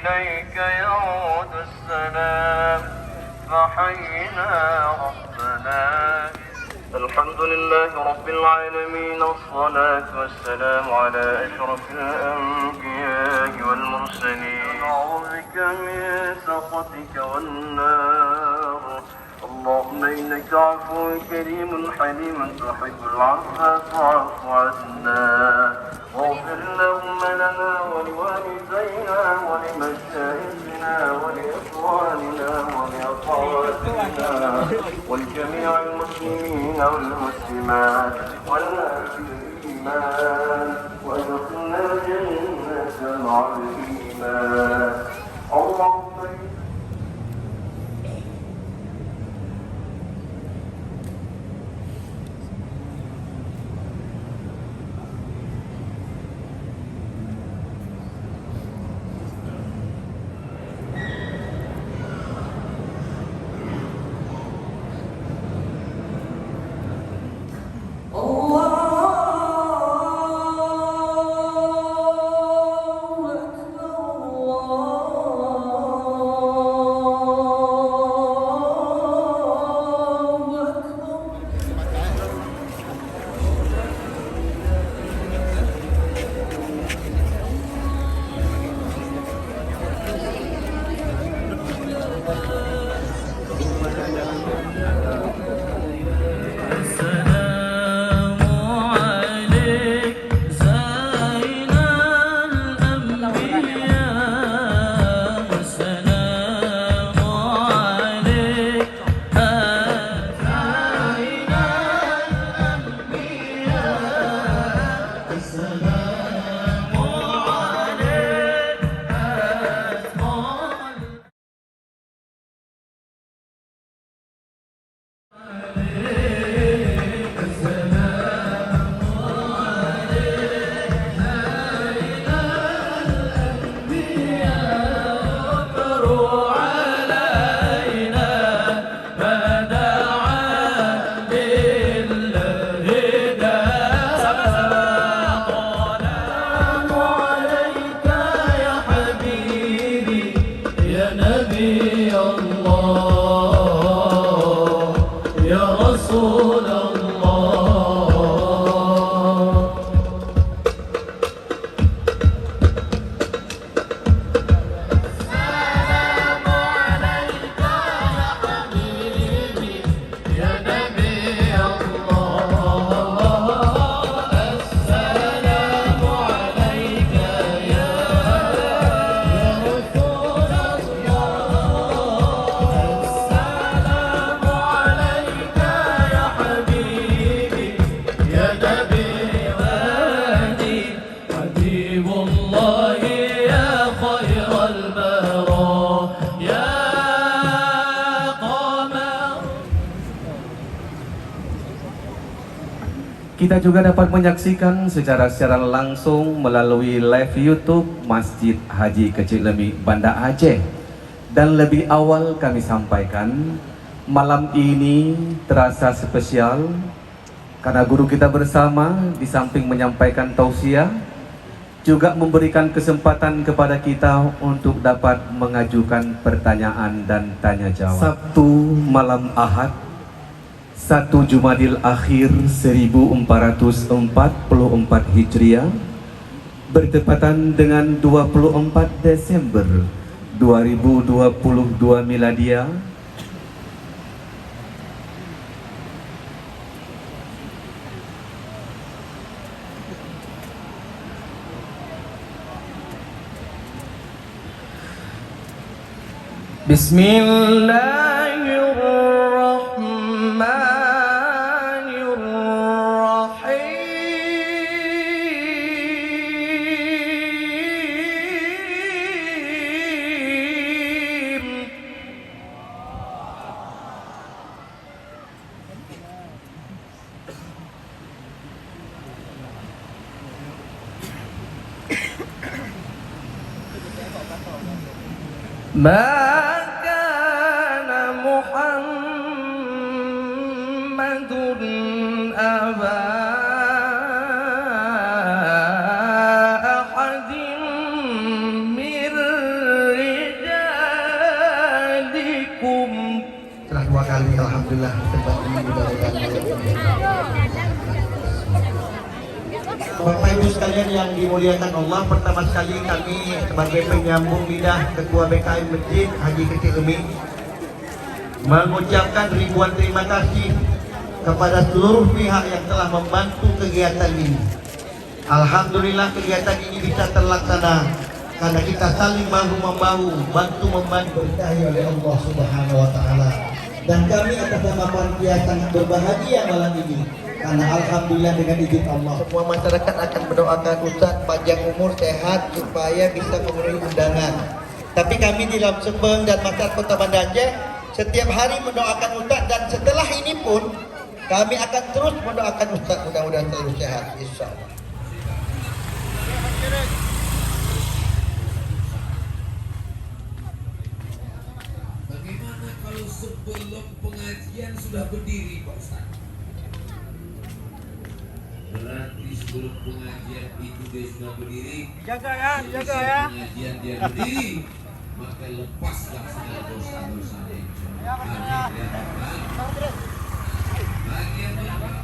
وإليك يعود السلام فحينا ربنا. الحمد لله رب العالمين، والصلاة والسلام على أشرف الأنبياء والمرسلين. نعوذ بك من سخطك والنار. اللهم إنك عفو كريم حليم تحب العفو فاعف عنا. واغفر اللهم لنا ولوالدينا ولمشايخنا ولإخواننا ولأخواتنا ولجميع المسلمين والمسلمات والناس الإيمان، وادخلنا الجنة مع الإيمان. اللهم Kita juga dapat menyaksikan secara langsung melalui live YouTube Masjid Haji Kecil Lemi Banda Aceh. Dan lebih awal kami sampaikan, malam ini terasa spesial karena guru kita bersama di samping menyampaikan tausiah juga memberikan kesempatan kepada kita untuk dapat mengajukan pertanyaan dan tanya jawab. Sabtu malam Ahad 1 Jumadil Akhir 1444 Hijriah bertepatan dengan 24 Desember 2022 Miladiah. ما كان محمد أبا أحد من Alhamdulillah tempat ini dimuliakan oleh Allah. Bapak Ibu sekalian yang dimuliakan Allah, pertama sekali kami sebagai penyambung lidah Ketua BKM Masjid Haji Kecil Lemi mengucapkan ribuan terima kasih kepada seluruh pihak yang telah membantu kegiatan ini. Alhamdulillah kegiatan ini bisa terlaksana karena kita saling bahu-membahu, bantu-membantu dikasihi oleh Allah Subhanahu wa taala. Dan kami atas nama panitia sangat berbahagia malam ini karena alhamdulillah dengan izin Allah semua masyarakat akan mendoakan Ustaz panjang umur, sehat supaya bisa memenuhi undangan. Tapi kami di dalam Sembeng dan masyarakat Kota Banda Aceh setiap hari mendoakan Ustaz, dan setelah ini pun kami akan terus mendoakan Ustaz mudah-mudahan selalu sehat insyaallah. Bagaimana kalau sebelum pengajian sudah berdiri Pak Ustaz? Berarti sebelum pengajian itu dia sudah berdiri. Jaga ya. Pengajian dia berdiri, maka lepaslah segala dosa-dosanya. Amin ya Rabbal alamin.